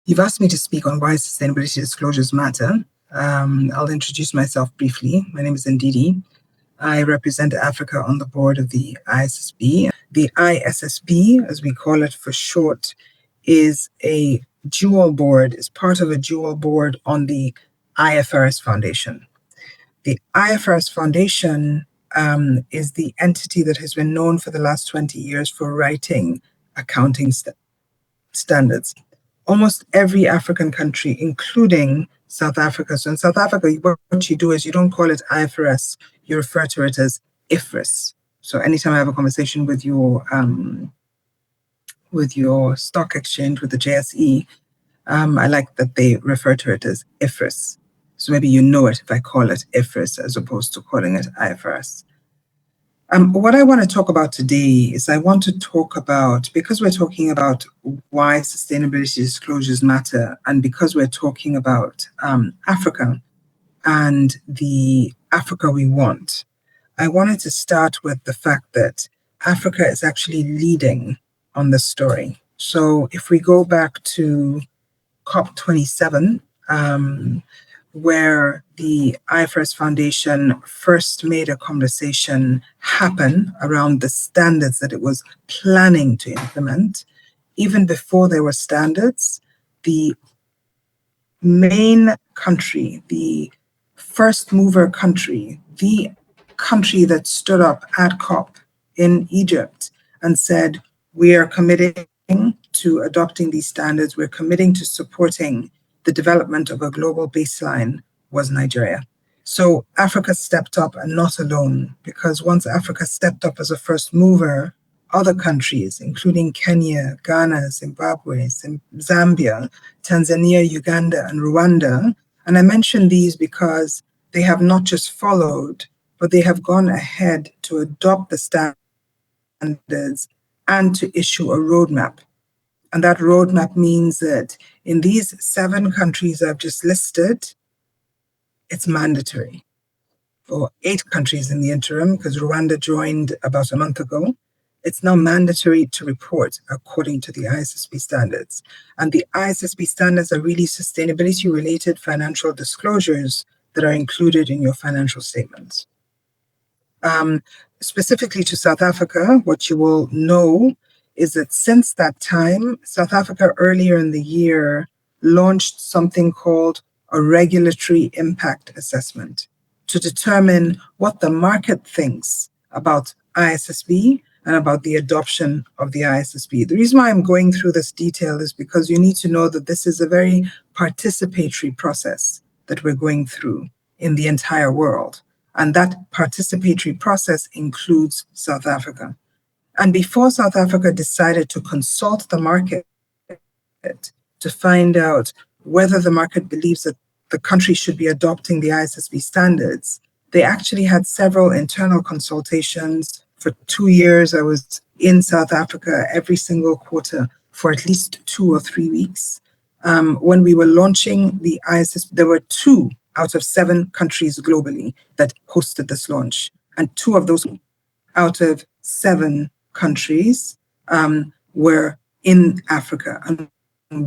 You've asked me to speak on why sustainability disclosures matter. I'll introduce myself briefly. My name is Ndidi. I represent Africa on the board of the ISSB. The ISSB, as we call it for short, is a dual board, is part of a dual board on the IFRS Foundation. The IFRS Foundation is the entity that has been known for the last 20 years for writing accounting standards. Almost every African country, including South Africa. So in South Africa, what you do is you don't call it IFRS, you refer to it as IFRS. So anytime I have a conversation with your stock exchange, with the JSE, I like that they refer to it as IFRS. So maybe you know it if I call it IFRS as opposed to calling it IFRS. What I want to talk about today is I want to talk about, because we're talking about why sustainability disclosures matter, and because we're talking about Africa and the Africa we want, I wanted to start with the fact that Africa is actually leading on this story. So if we go back to COP27, where the IFRS Foundation first made a conversation happen around the standards that it was planning to implement. Even before there were standards, the main country, the first mover country, the country that stood up at COP in Egypt and said, we are committing to adopting these standards, we're committing to supporting the development of a global baseline, was Nigeria. So Africa stepped up, and not alone, because once Africa stepped up as a first mover, other countries, including Kenya, Ghana, Zimbabwe, Zambia, Tanzania, Uganda, and Rwanda, and I mention these because they have not just followed, but they have gone ahead to adopt the standards and to issue a roadmap. And that roadmap means that in these 7 countries I've just listed, it's mandatory. For 8 countries in the interim, because Rwanda joined about a month ago, it's now mandatory to report according to the ISSB standards. And the ISSB standards are really sustainability-related financial disclosures that are included in your financial statements. Specifically to South Africa, what you will know is that since that time, South Africa earlier in the year launched something called a regulatory impact assessment to determine what the market thinks about ISSB and about the adoption of the ISSB. The reason why I'm going through this detail is because you need to know that this is a very participatory process that we're going through in the entire world. And that participatory process includes South Africa. And before South Africa decided to consult the market to find out whether the market believes that the country should be adopting the ISSB standards, they actually had several internal consultations. For 2 years, I was in South Africa every single quarter for at least 2 or 3 weeks. When we were launching the ISSB, there were 2 out of 7 countries globally that hosted this launch. And 2 of those out of 7 countries were in Africa. And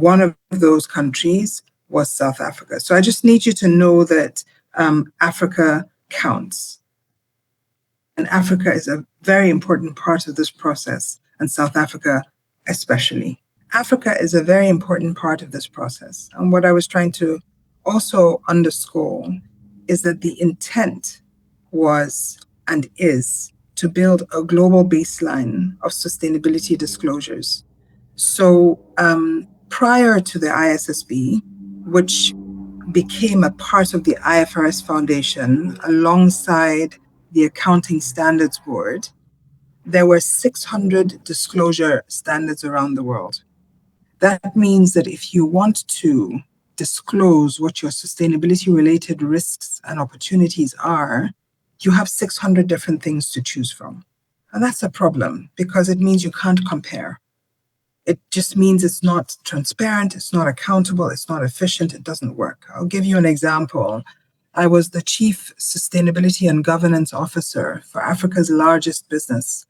one of those countries was South Africa. So I just need you to know that Africa counts. And Africa is a very important part of this process, and South Africa especially. Africa is a very important part of this process. And what I was trying to also underscore is that the intent was and is to build a global baseline of sustainability disclosures. So prior to the ISSB, which became a part of the IFRS Foundation alongside the Accounting Standards Board, there were 600 disclosure standards around the world. That means that if you want to disclose what your sustainability-related risks and opportunities are, you have 600 different things to choose from. And that's a problem because it means you can't compare. It just means it's not transparent, it's not accountable, it's not efficient, it doesn't work. I'll give you an example. I was the Chief Sustainability and Governance Officer for Africa's largest business.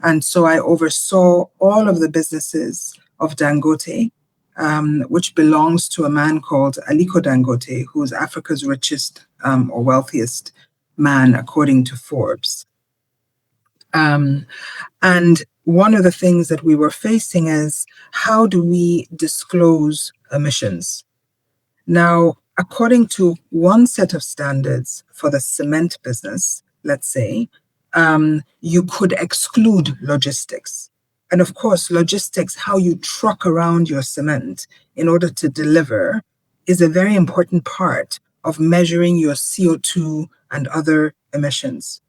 And so I oversaw all of the businesses of Dangote which belongs to a man called Aliko Dangote, who is Africa's richest or wealthiest man, according to Forbes. And one of the things that we were facing is, how do we disclose emissions? Now, according to one set of standards for the cement business, let's say, you could exclude logistics. And of course, logistics, how you truck around your cement in order to deliver, is a very important part of measuring your CO2 and other emissions.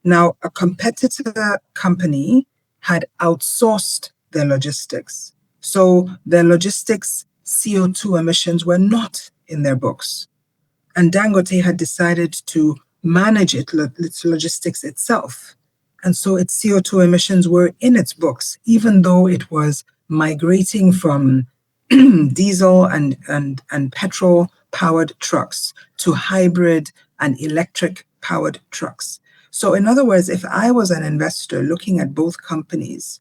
Now, a competitor company had outsourced their logistics. So their logistics CO2 emissions were not in their books. And Dangote had decided to manage its logistics itself. And so its CO2 emissions were in its books, even though it was migrating from diesel and petrol powered trucks to hybrid and electric powered trucks. So, in other words, if I was an investor looking at both companies,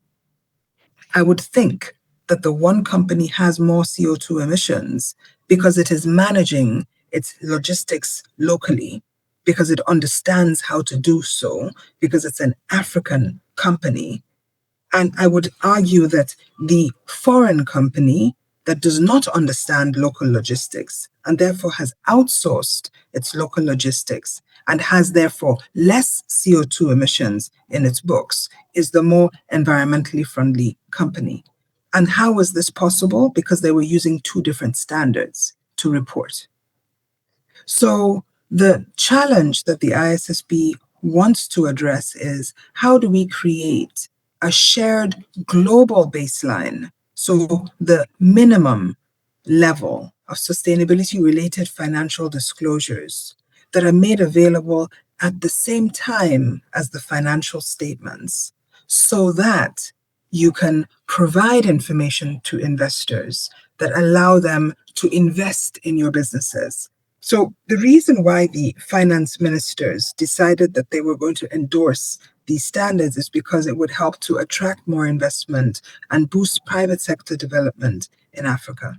I would think that the one company has more CO2 emissions because it is managing its logistics locally, because it understands how to do so, because it's an African company. And I would argue that the foreign company that does not understand local logistics and therefore has outsourced its local logistics and has therefore less CO2 emissions in its books is the more environmentally friendly company. And how was this possible? Because they were using two different standards to report. So the challenge that the ISSB wants to address is, how do we create a shared global baseline? So the minimum level of sustainability related financial disclosures that are made available at the same time as the financial statements, so that you can provide information to investors that allow them to invest in your businesses. So the reason why the finance ministers decided that they were going to endorse these standards is because it would help to attract more investment and boost private sector development in Africa.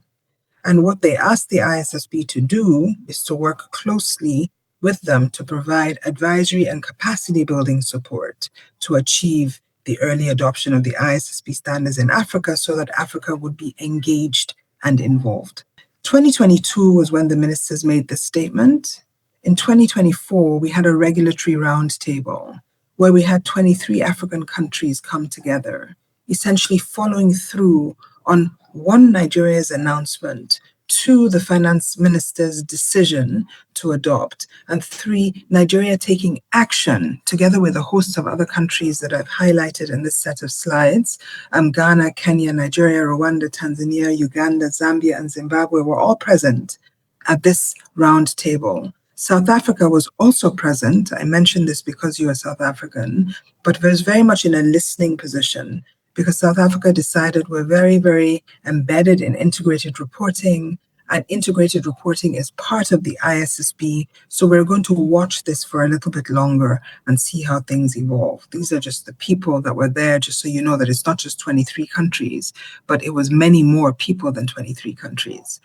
And what they asked the ISSB to do is to work closely with them to provide advisory and capacity building support to achieve the early adoption of the ISSB standards in Africa, so that Africa would be engaged and involved. 2022 was when the ministers made this statement. In 2024, we had a regulatory roundtable where we had 23 African countries come together, essentially following through on one, Nigeria's announcement, two, the finance minister's decision to adopt, and three, Nigeria taking action together with a host of other countries that I've highlighted in this set of slides. Ghana, Kenya, Nigeria, Rwanda, Tanzania, Uganda, Zambia, and Zimbabwe were all present at this round table. South Africa was also present. I mentioned this because you are South African, but was very much in a listening position, because South Africa decided we're very, very embedded in integrated reporting, and integrated reporting is part of the ISSB. So we're going to watch this for a little bit longer and see how things evolve. These are just the people that were there, just so you know that it's not just 23 countries, but it was many more people than 23 countries.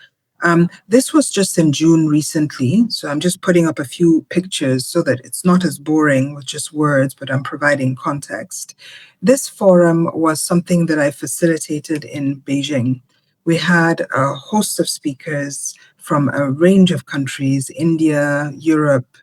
This was just in June recently, so I'm just putting up a few pictures so that it's not as boring with just words, but I'm providing context. This forum was something that I facilitated in Beijing. We had a host of speakers from a range of countries, India, Europe,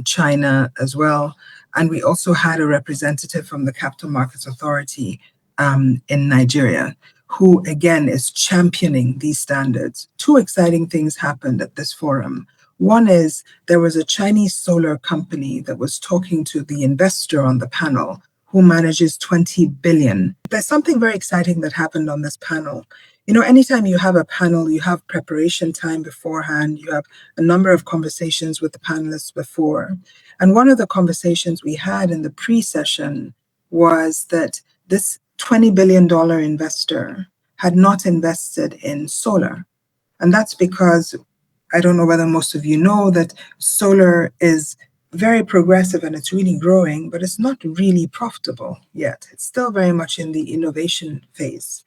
China as well. And we also had a representative from the Capital Markets Authority in Nigeria, who again is championing these standards. Two exciting things happened at this forum. One is there was a Chinese solar company that was talking to the investor on the panel, who manages 20 billion. There's something very exciting that happened on this panel. You know, anytime you have a panel, you have preparation time beforehand, you have a number of conversations with the panelists before. And one of the conversations we had in the pre-session was that this $20 billion investor had not invested in solar. And that's because, I don't know whether most of you know, that solar is very progressive and it's really growing, but it's not really profitable yet. It's still very much in the innovation phase.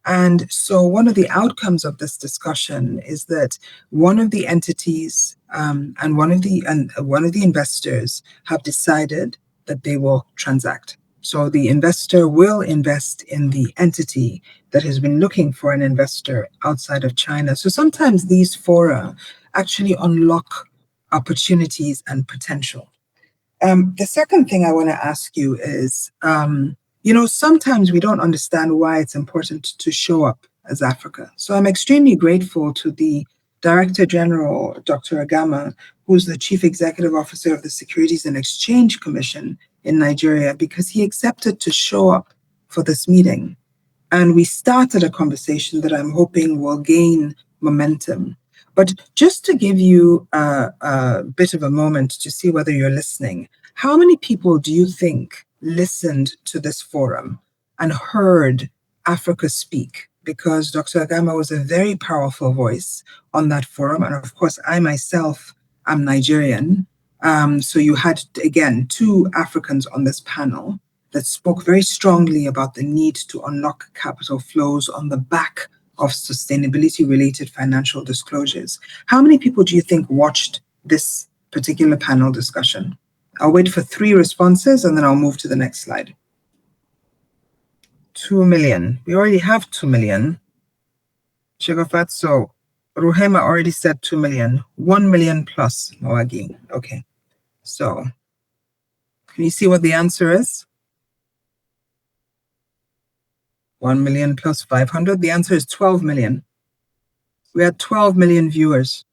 And so one of the outcomes of this discussion is that one of the entities and one of the investors have decided that they will transact. So the investor will invest in the entity that has been looking for an investor outside of China. So sometimes these fora actually unlock opportunities and potential. The second thing I want to ask you is, sometimes we don't understand why it's important to show up as Africa. So I'm extremely grateful to the Director General, Dr. Agama, who's the Chief Executive Officer of the Securities and Exchange Commission in Nigeria, because he accepted to show up for this meeting. And we started a conversation that I'm hoping will gain momentum. But just to give you a bit of a moment to see whether you're listening, how many people do you think listened to this forum and heard Africa speak? Because Dr. Agama was a very powerful voice on that forum. And of course, I myself am Nigerian. So you had, again, two Africans on this panel that spoke very strongly about the need to unlock capital flows on the back of sustainability-related financial disclosures. How many people do you think watched this particular panel discussion? I'll wait for 3 responses and then I'll move to the next slide. 2 million. We already have 2 million. Shigofat, so Ruhema already said 2 million. 1 million plus, Mawagi. Okay. So, can you see what the answer is? 1 million plus 500. The answer is 12 million. We had 12 million viewers.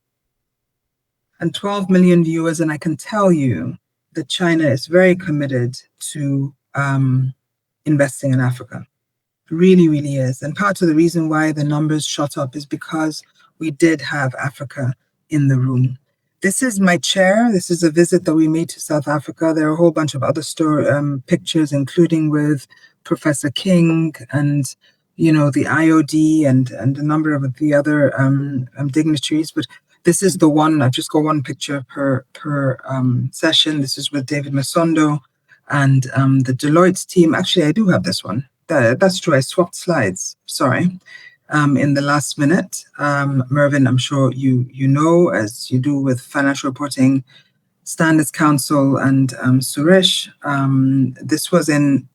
And 12 million viewers, and I can tell you that China is very committed to investing in Africa. Really, really is. And part of the reason why the numbers shot up is because we did have Africa in the room. This is my chair. This is a visit that we made to South Africa. There are a whole bunch of other pictures, including with Professor King and, the IOD and a number of the other dignitaries. But this is the one. I've just got one picture per session. This is with David Masondo and the Deloitte team. Actually, I do have this one. That's true. I swapped slides. Sorry. In the last minute. Mervyn, I'm sure you know, as you do with Financial Reporting Standards Council and Suresh. This was in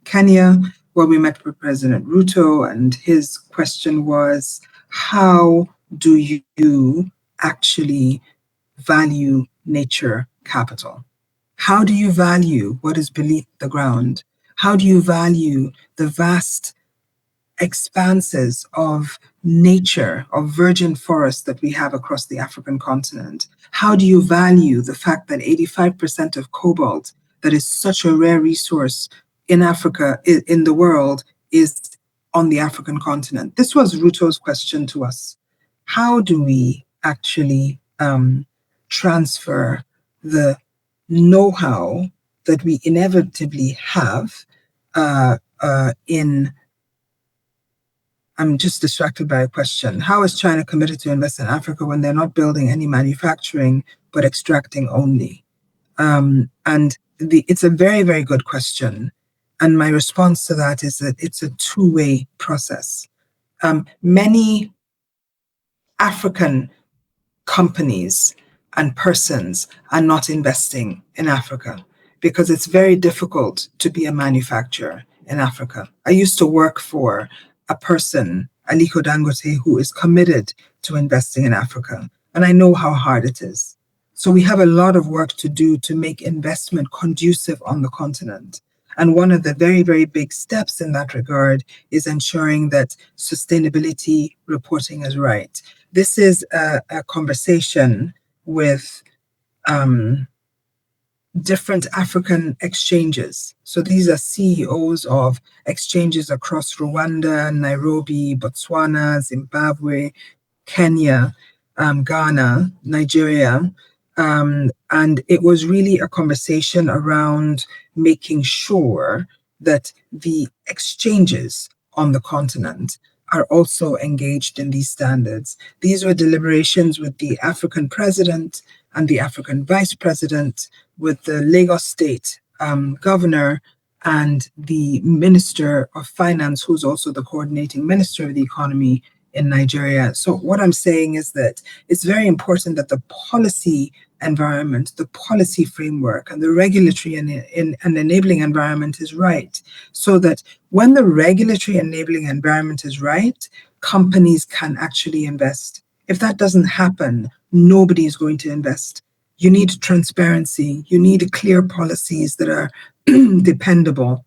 Kenya, where we met with President Ruto, and his question was, how do you actually value nature capital? How do you value what is beneath the ground? How do you value the vast expanses of nature, of virgin forests that we have across the African continent? How do you value the fact that 85% of cobalt, that is such a rare resource in Africa, in the world, is on the African continent? This was Ruto's question to us. How do we actually transfer the know-how that we inevitably have in I'm just distracted by a question. How is China committed to invest in Africa when they're not building any manufacturing, but extracting only? It's a very, very good question. And my response to that is that it's a two-way process. Many African companies and persons are not investing in Africa because it's very difficult to be a manufacturer in Africa. I used to work for a person, Aliko Dangote, who is committed to investing in Africa, and I know how hard it is. So we have a lot of work to do to make investment conducive on the continent. And one of the very, very big steps in that regard is ensuring that sustainability reporting is right. This is a conversation with different African exchanges. So these are CEOs of exchanges across Rwanda, Nairobi, Botswana, Zimbabwe, Kenya, Ghana, Nigeria. And it was really a conversation around making sure that the exchanges on the continent are also engaged in these standards. These were deliberations with the African president and the African vice president, with the Lagos State governor and the Minister of Finance, who's also the coordinating Minister of the Economy in Nigeria. So what I'm saying is that it's very important that the policy environment, the policy framework, and the regulatory and enabling environment is right, so that when the regulatory enabling environment is right, companies can actually invest. If that doesn't happen, nobody is going to invest. You need transparency. You need clear policies that are dependable.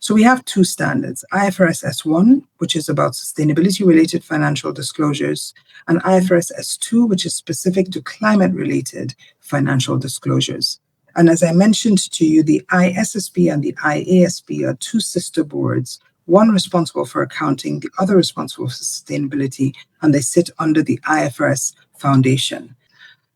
So we have two standards, IFRS S1, which is about sustainability-related financial disclosures, and IFRS S2, which is specific to climate-related financial disclosures. And as I mentioned to you, the ISSB and the IASB are two sister boards, one responsible for accounting, the other responsible for sustainability, and they sit under the IFRS Foundation.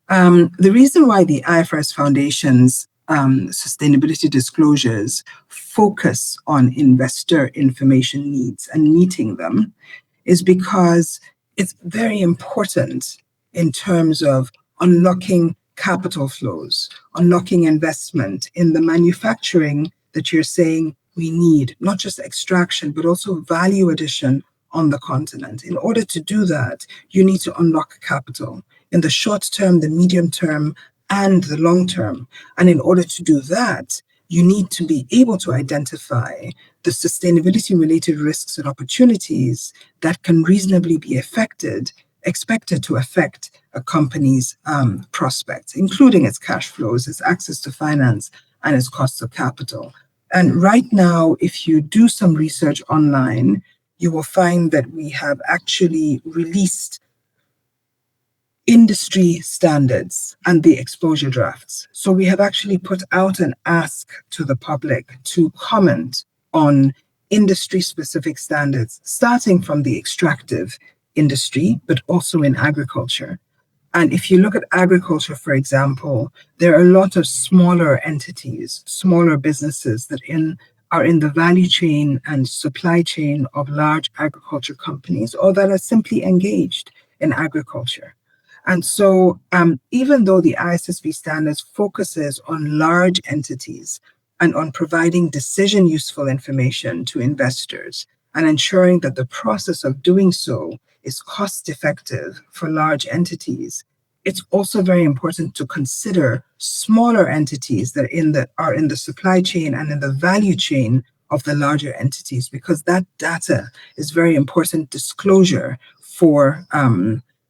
The reason why the IFRS Foundation's sustainability disclosures focus on investor information needs and meeting them is because it's very important in terms of unlocking capital flows, unlocking investment in the manufacturing that you're saying we need, not just extraction, but also value addition on the continent. In order to do that, you need to unlock capital in the short term, the medium term, and the long term. And in order to do that, you need to be able to identify the sustainability-related risks and opportunities that can reasonably be expected to affect a company's prospects, including its cash flows, its access to finance, and its cost of capital. And right now, if you do some research online, you will find that we have actually released industry standards and the exposure drafts. So we have actually put out an ask to the public to comment on industry-specific standards, starting from the extractive industry, but also in agriculture. And if you look at agriculture, for example, there are a lot of smaller entities, smaller businesses that are in the value chain and supply chain of large agriculture companies, or that are simply engaged in agriculture. And so even though the ISSB standards focuses on large entities and on providing decision useful information to investors and ensuring that the process of doing so is cost effective for large entities, it's also very important to consider smaller entities that are in the supply chain and in the value chain of the larger entities, because that data is very important disclosure for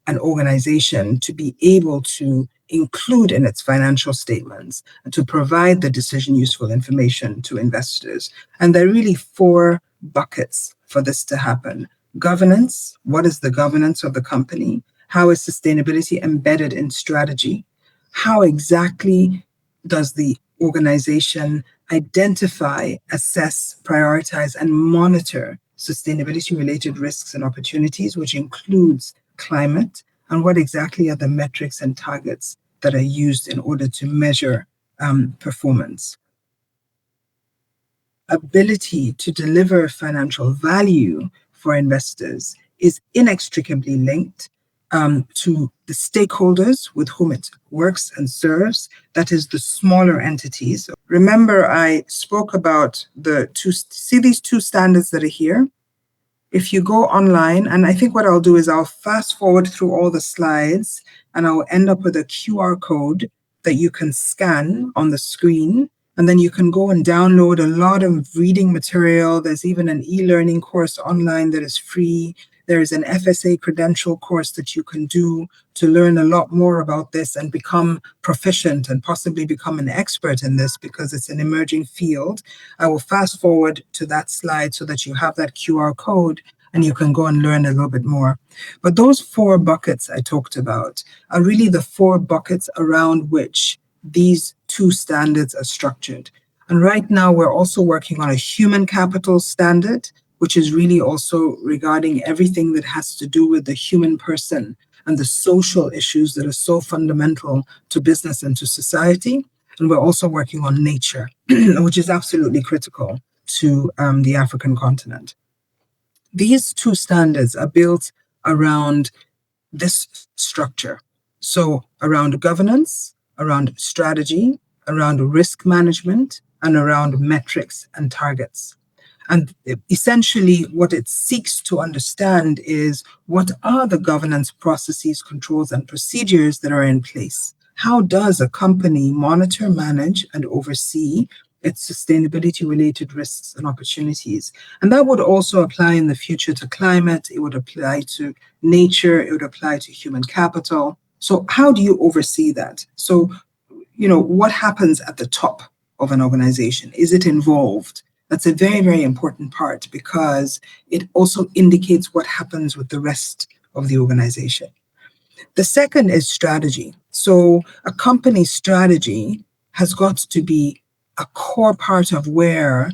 an organization to be able to include in its financial statements and to provide the decision useful information to investors. And there are really four buckets for this to happen. Governance, what is the governance of the company? How is sustainability embedded in strategy? How exactly does the organization identify, assess, prioritize, and monitor sustainability-related risks and opportunities, which includes climate, and what exactly are the metrics and targets that are used in order to measure performance? Ability to deliver financial value for investors is inextricably linked to the stakeholders with whom it works and serves, that is the smaller entities. Remember, I spoke about these two standards that are here. If you go online, and I think what I'll do is I'll fast forward through all the slides and I'll end up with a QR code that you can scan on the screen. And then you can go and download a lot of reading material. There's even an e-learning course online that is free. There's an FSA credential course that you can do to learn a lot more about this and become proficient and possibly become an expert in this, because it's an emerging field. I will fast forward to that slide so that you have that QR code and you can go and learn a little bit more. But those four buckets I talked about are really the four buckets around which these two standards are structured. And right now, we're also working on a human capital standard, which is really also regarding everything that has to do with the human person and the social issues that are so fundamental to business and to society. And we're also working on nature, which is absolutely critical to the African continent. These two standards are built around this structure. So around governance, around strategy, around risk management, and around metrics and targets. And essentially, what it seeks to understand is what are the governance processes, controls, and procedures that are in place? How does a company monitor, manage, and oversee its sustainability related risks and opportunities? And that would also apply in the future to climate, it would apply to nature, it would apply to human capital. So, how do you oversee that? So, what happens at the top of an organization? Is it involved? That's a very, very important part because it also indicates what happens with the rest of the organization. The second is strategy. So a company's strategy has got to be a core part of where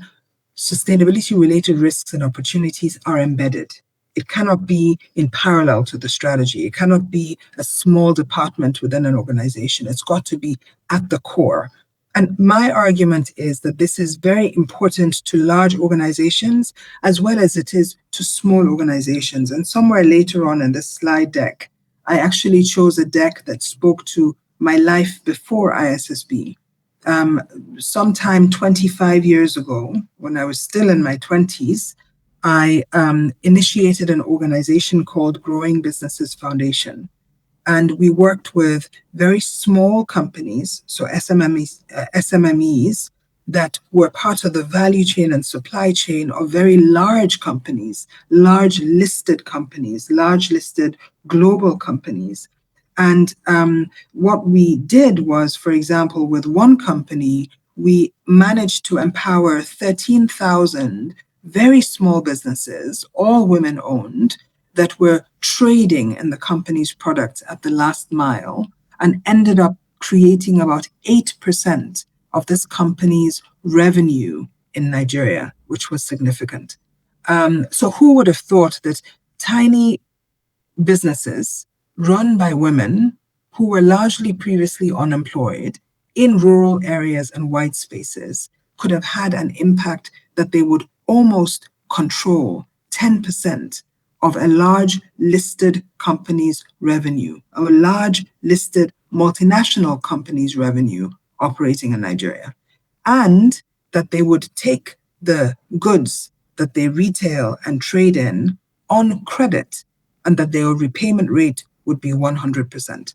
sustainability related risks and opportunities are embedded. It cannot be in parallel to the strategy. It cannot be a small department within an organization. It's got to be at the core. And my argument is that this is very important to large organizations as well as it is to small organizations. And somewhere later on in this slide deck, I actually chose a deck that spoke to my life before ISSB. Sometime 25 years ago, when I was still in my 20s, I initiated an organization called Growing Businesses Foundation. And we worked with very small companies, so SMMEs that were part of the value chain and supply chain of very large companies, large listed companies, large listed global companies. And what we did was, for example, with one company, we managed to empower 13,000 very small businesses, all women owned, that were trading in the company's products at the last mile and ended up creating about 8% of this company's revenue in Nigeria, which was significant. So who would have thought that tiny businesses run by women who were largely previously unemployed in rural areas and white spaces could have had an impact that they would almost control 10% of a large listed company's revenue, a large listed multinational company's revenue operating in Nigeria, and that they would take the goods that they retail and trade in on credit, and that their repayment rate would be 100%.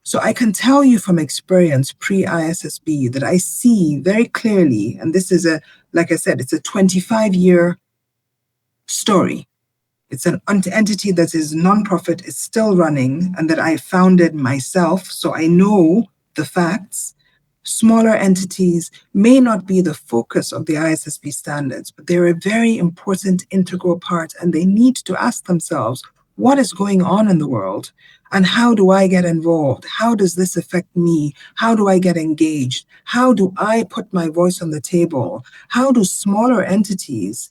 So I can tell you from experience pre-ISSB that I see very clearly, and this is like I said, it's a 25-year story. It's an entity that is nonprofit, is still running, and that I founded myself, so I know the facts. Smaller entities may not be the focus of the ISSB standards, but they're a very important integral part, and they need to ask themselves, what is going on in the world? And how do I get involved? How does this affect me? How do I get engaged? How do I put my voice on the table? How do smaller entities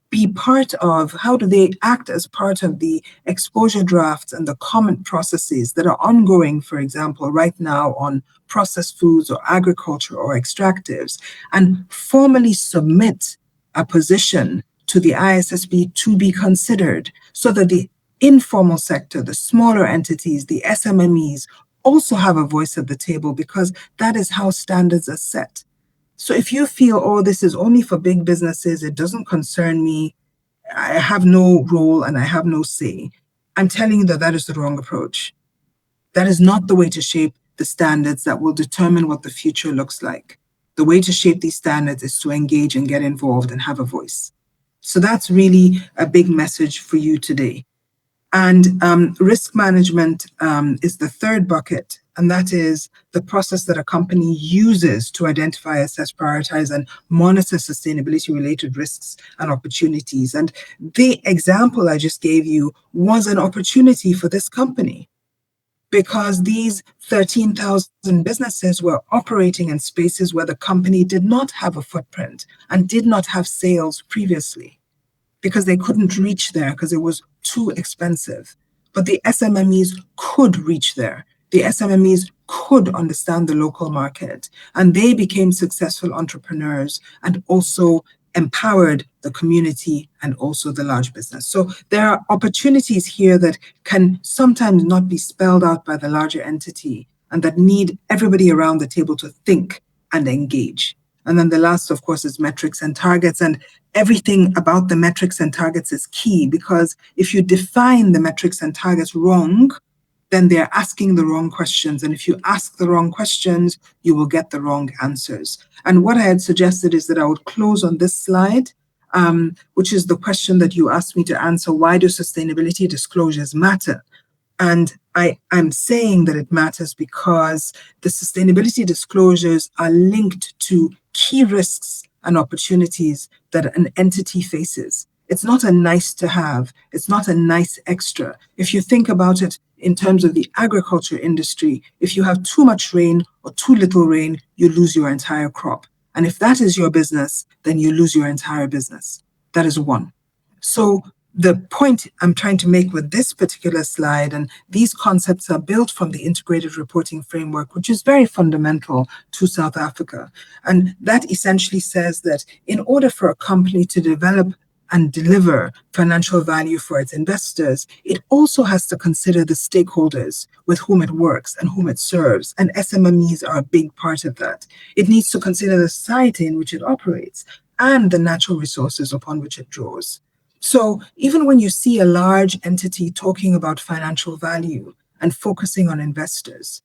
be part of, how do they act as part of the exposure drafts and the comment processes that are ongoing, for example, right now on processed foods or agriculture or extractives, and formally submit a position to the ISSB to be considered so that the informal sector, the smaller entities, the SMMEs also have a voice at the table, because that is how standards are set. So if you feel, oh, this is only for big businesses, it doesn't concern me, I have no role and I have no say, I'm telling you that that is the wrong approach. That is not the way to shape the standards that will determine what the future looks like. The way to shape these standards is to engage and get involved and have a voice. So that's really a big message for you today. And risk management is the third bucket, and that is the process that a company uses to identify, assess, prioritize, and monitor sustainability-related risks and opportunities. And the example I just gave you was an opportunity for this company, because these 13,000 businesses were operating in spaces where the company did not have a footprint and did not have sales previously, because they couldn't reach there because it was too expensive. But the SMMEs could reach there. The SMMEs could understand the local market, and they became successful entrepreneurs and also empowered the community and also the large business. So there are opportunities here that can sometimes not be spelled out by the larger entity and that need everybody around the table to think and engage. And then the last, of course, is metrics and targets. And everything about the metrics and targets is key, because if you define the metrics and targets wrong, then they're asking the wrong questions. And if you ask the wrong questions, you will get the wrong answers. And what I had suggested is that I would close on this slide, which is the question that you asked me to answer: why do sustainability disclosures matter? And I'm saying that it matters because the sustainability disclosures are linked to key risks and opportunities that an entity faces. It's not a nice to have, it's not a nice extra. If you think about it in terms of the agriculture industry, if you have too much rain or too little rain, you lose your entire crop. And if that is your business, then you lose your entire business. That is one. So the point I'm trying to make with this particular slide, and these concepts are built from the integrated reporting framework, which is very fundamental to South Africa. And that essentially says that in order for a company to develop and deliver financial value for its investors, it also has to consider the stakeholders with whom it works and whom it serves. And SMMEs are a big part of that. It needs to consider the society in which it operates and the natural resources upon which it draws. So even when you see a large entity talking about financial value and focusing on investors,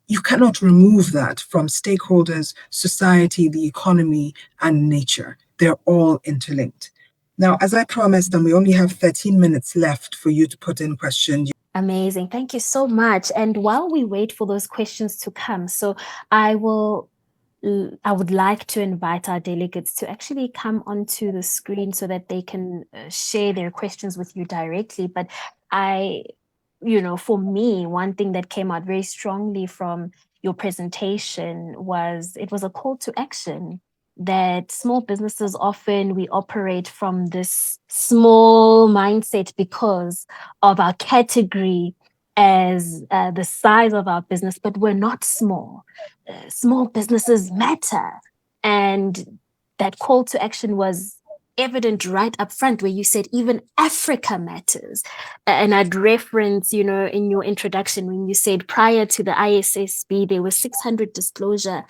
you cannot remove that from stakeholders, society, the economy, and nature. They're all interlinked. Now, as I promised, and we only have 13 minutes left for you to put in questions. Amazing. Thank you so much. And while we wait for those questions to come, so I would like to invite our delegates to actually come onto the screen so that they can share their questions with you directly. But for me, one thing that came out very strongly from your presentation was it was a call to action, that small businesses often we operate from this small mindset because of our category as the size of our business, but we're not small. Small businesses matter. And that call to action was evident right up front, where you said even Africa matters. And I'd reference, in your introduction, when you said prior to the ISSB, there were 600 disclosure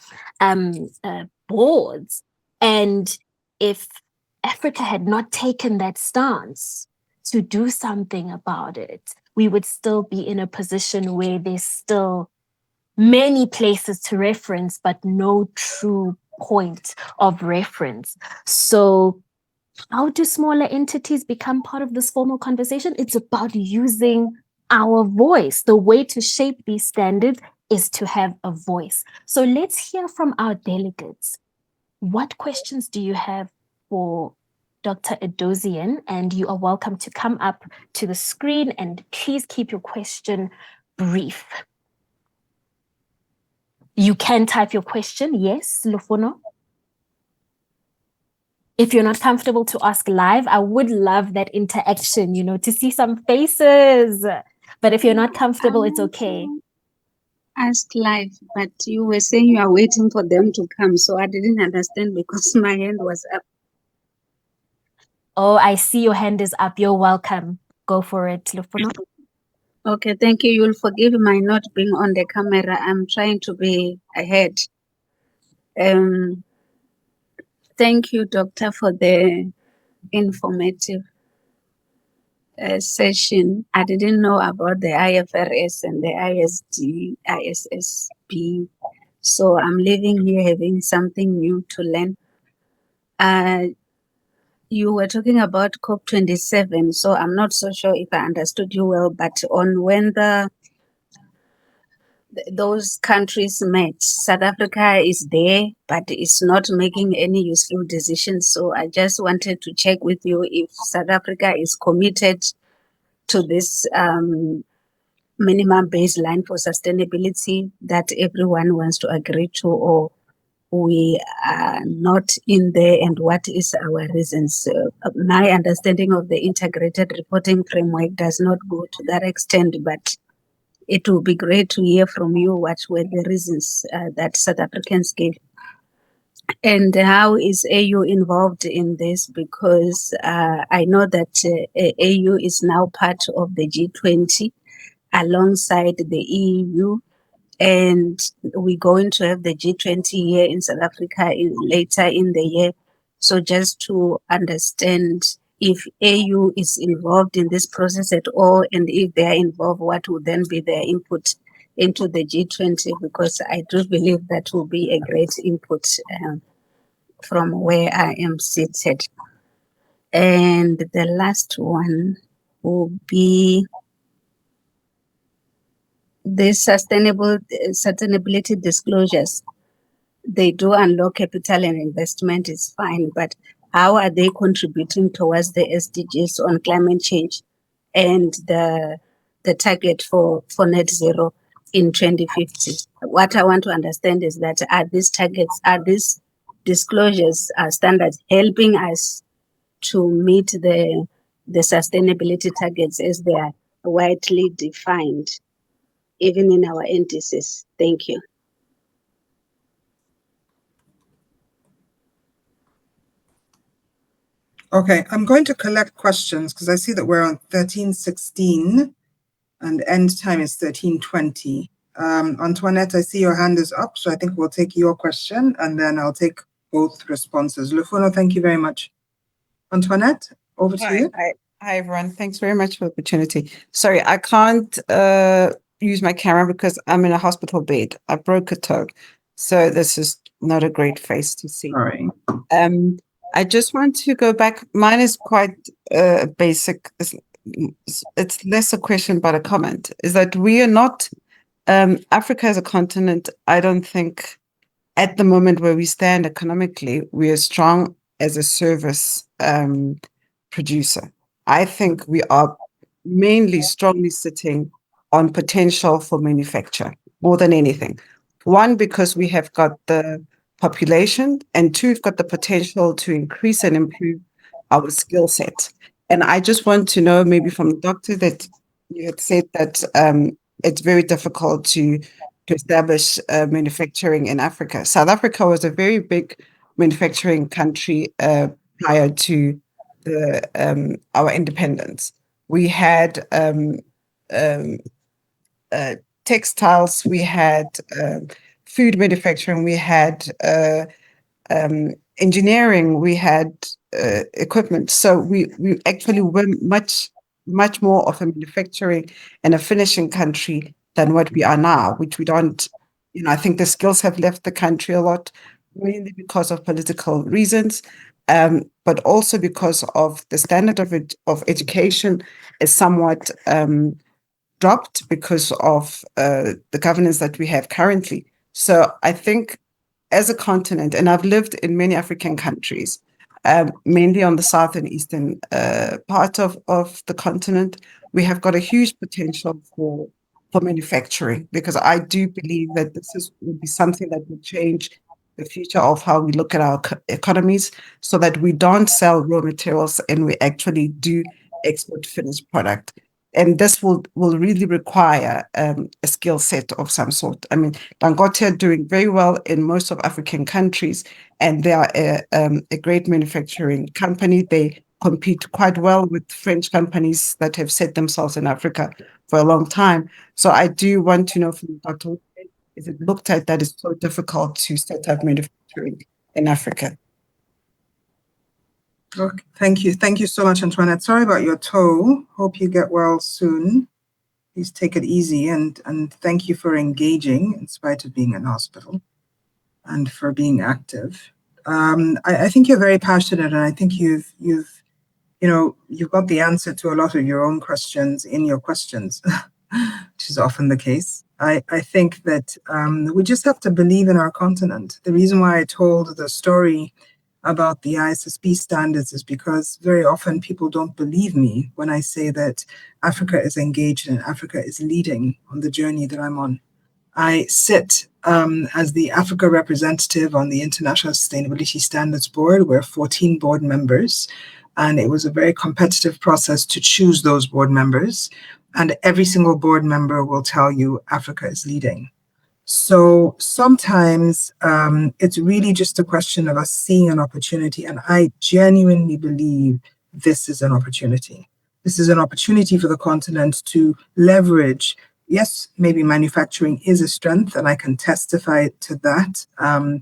boards. And if Africa had not taken that stance to do something about it, we would still be in a position where there's still many places to reference, but no true point of reference. So how do smaller entities become part of this formal conversation? It's about using our voice. The way to shape these standards is to have a voice. So let's hear from our delegates. What questions do you have for Dr. Edozien? And you are welcome to come up to the screen, and please keep your question brief. You can type your question. Yes, Lufono? If you're not comfortable to ask live, I would love that interaction, to see some faces. But if you're not comfortable, it's okay. Ask live, but you were saying you are waiting for them to come, so I didn't understand because my hand was up. Oh, I see your hand is up. You're welcome. Go for it, Lufono. Okay, thank you. You'll forgive my not being on the camera. I'm trying to be ahead. Thank you, Doctor, for the informative session. I didn't know about the IFRS and the ISD, ISSB. So I'm leaving here having something new to learn. You were talking about COP27, so I'm not so sure if I understood you well, but on when those countries met, South Africa is there, but it's not making any useful decisions. So I just wanted to check with you if South Africa is committed to this minimum baseline for sustainability that everyone wants to agree to, or we are not in there, and what is our reasons? My understanding of the integrated reporting framework does not go to that extent, but it will be great to hear from you what were the reasons that South Africans gave. And how is AU involved in this? Because I know that AU is now part of the G20 alongside the EU and we're going to have the G20 here in South Africa later in the year. So just to understand if AU is involved in this process at all, and if they are involved, what would then be their input into the G20? Because I do believe that will be a great input from where I am seated. And the last one will be the sustainability disclosures. They do unlock capital and investment, is fine, but how are they contributing towards the SDGs on climate change and the target for net zero in 2050? What I want to understand is that are these targets, are these disclosures, standards helping us to meet the sustainability targets as they are widely defined, even in our entities? Thank you. Okay, I'm going to collect questions because I see that we're on 13:16 and end time is 13:20. Antoinette, I see your hand is up, so I think we'll take your question and then I'll take both responses. Lufuno, thank you very much. Antoinette, over to you. Hi, everyone. Thanks very much for the opportunity. Sorry, I can't use my camera because I'm in a hospital bed. I broke a toe, so this is not a great face to see. All right. I just want to go back. Mine is quite basic. It's less a question but a comment. Is that we are not Africa as a continent. I don't think at the moment where we stand economically, we are strong as a service producer. I think we are mainly strongly sitting on potential for manufacture more than anything. One, because we have got the population, and two, we've got the potential to increase and improve our skill set. And I just want to know, maybe from the doctor, that you had said that it's very difficult to establish manufacturing in Africa. South Africa was a very big manufacturing country prior to our independence. We had textiles, we had food manufacturing, we had engineering, we had equipment. So we actually were much more of a manufacturing and a finishing country than what we are now, which we don't, I think the skills have left the country a lot, mainly because of political reasons, but also because of the standard of education is somewhat dropped because of the governance that we have currently. So I think as a continent, and I've lived in many African countries, mainly on the south and eastern part of the continent, we have got a huge potential for manufacturing, because I do believe that this will be something that will change the future of how we look at our economies, so that we don't sell raw materials and we actually do export finished product. And this will really require a skill set of some sort. I mean, Dangote are doing very well in most of African countries, and they are a great manufacturing company. They compete quite well with French companies that have set themselves in Africa for a long time. So I do want to know from Dr. Is it looked at that it's so difficult to set up manufacturing in Africa? Okay, thank you. Thank you so much, Antoinette. Sorry about your toe. Hope you get well soon. Please take it easy, and thank you for engaging in spite of being in hospital and for being active. I think you're very passionate, and I think you've got the answer to a lot of your own questions in your questions, which is often the case. I think that we just have to believe in our continent. The reason why I told the story about the ISSB standards is because very often people don't believe me when I say that Africa is engaged and Africa is leading on the journey that I'm on. I sit as the Africa representative on the International Sustainability Standards Board. We're 14 board members, and it was a very competitive process to choose those board members. And every single board member will tell you Africa is leading. So sometimes it's really just a question of us seeing an opportunity. And I genuinely believe this is an opportunity. This is an opportunity for the continent to leverage yes, maybe manufacturing is a strength, and I can testify to that,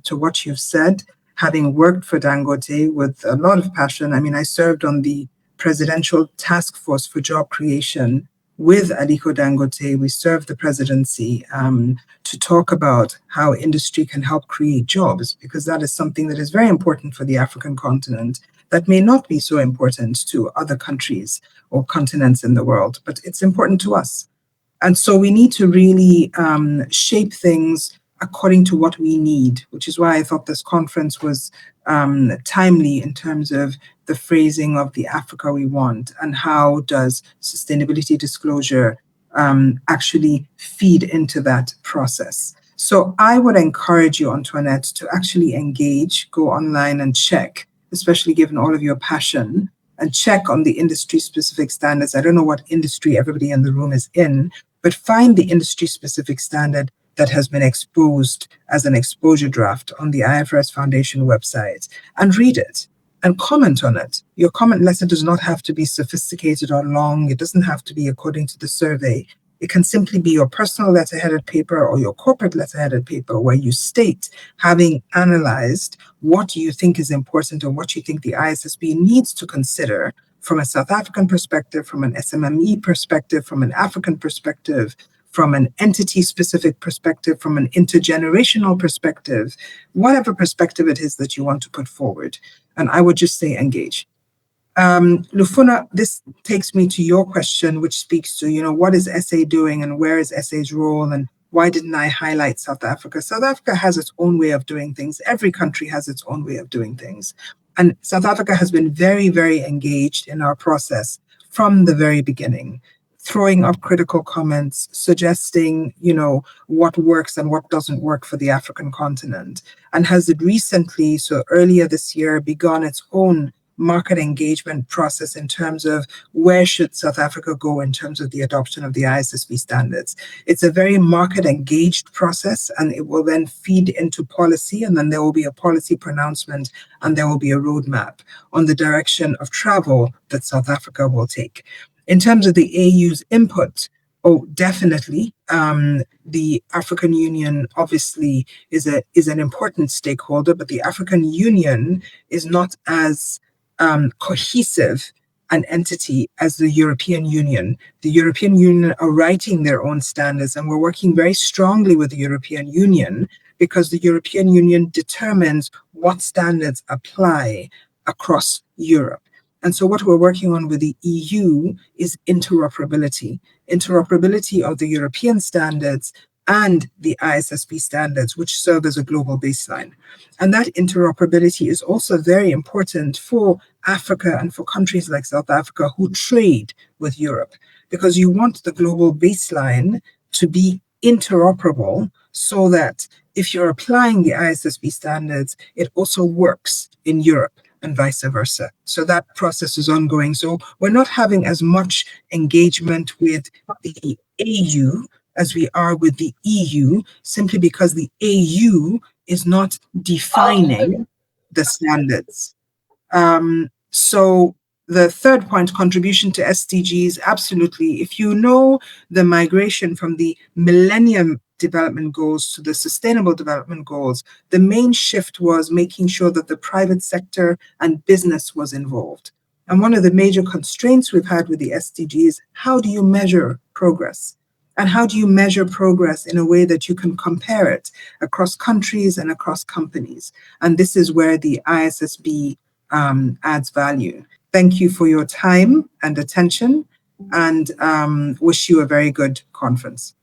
to what you've said, having worked for Dangote with a lot of passion. I mean, I served on the Presidential Task Force for Job Creation with Aliko Dangote. We served the presidency to talk about how industry can help create jobs, because that is something that is very important for the African continent that may not be so important to other countries or continents in the world, but it's important to us. And so we need to really shape things according to what we need, which is why I thought this conference was timely in terms of the phrasing of the Africa we want, and how does sustainability disclosure actually feed into that process. So I would encourage you, Antoinette, to actually engage, go online and check, especially given all of your passion, and check on the industry specific standards. I don't know what industry everybody in the room is in, but find the industry specific standard that has been exposed as an exposure draft on the IFRS Foundation website, and read it and comment on it. Your comment letter does not have to be sophisticated or long. It doesn't have to be according to the survey. It can simply be your personal letterheaded paper or your corporate letterheaded paper, where you state, having analyzed what you think is important or what you think the ISSB needs to consider from a South African perspective, from an SMME perspective, from an African perspective, from an entity-specific perspective, from an intergenerational perspective, whatever perspective it is that you want to put forward. And I would just say engage. Lufuna, this takes me to your question, which speaks to, what is SA doing and where is SA's role, and why didn't I highlight South Africa? South Africa has its own way of doing things. Every country has its own way of doing things. And South Africa has been very, very engaged in our process from the very beginning, throwing up critical comments, suggesting, what works and what doesn't work for the African continent, and has recently, so earlier this year, begun its own market engagement process in terms of where should South Africa go in terms of the adoption of the ISSB standards. It's a very market engaged process, and it will then feed into policy, and then there will be a policy pronouncement, and there will be a roadmap on the direction of travel that South Africa will take. In terms of the AU's input, definitely. The African Union obviously is an important stakeholder, but the African Union is not as cohesive an entity as the European Union. The European Union are writing their own standards, and we're working very strongly with the European Union, because the European Union determines what standards apply across Europe. And so what we're working on with the EU is interoperability of the European standards and the ISSB standards, which serve as a global baseline. And that interoperability is also very important for Africa and for countries like South Africa who trade with Europe, because you want the global baseline to be interoperable, so that if you're applying the ISSB standards, it also works in Europe and vice versa. So that process is ongoing. So we're not having as much engagement with the AU as we are with the EU, simply because the AU is not defining the standards. So the third point, contribution to SDGs, absolutely. If you know the migration from the Millennium Development Goals to the Sustainable Development Goals, the main shift was making sure that the private sector and business was involved. And one of the major constraints we've had with the SDGs is, how do you measure progress? And how do you measure progress in a way that you can compare it across countries and across companies? And this is where the ISSB adds value. Thank you for your time and attention, and wish you a very good conference.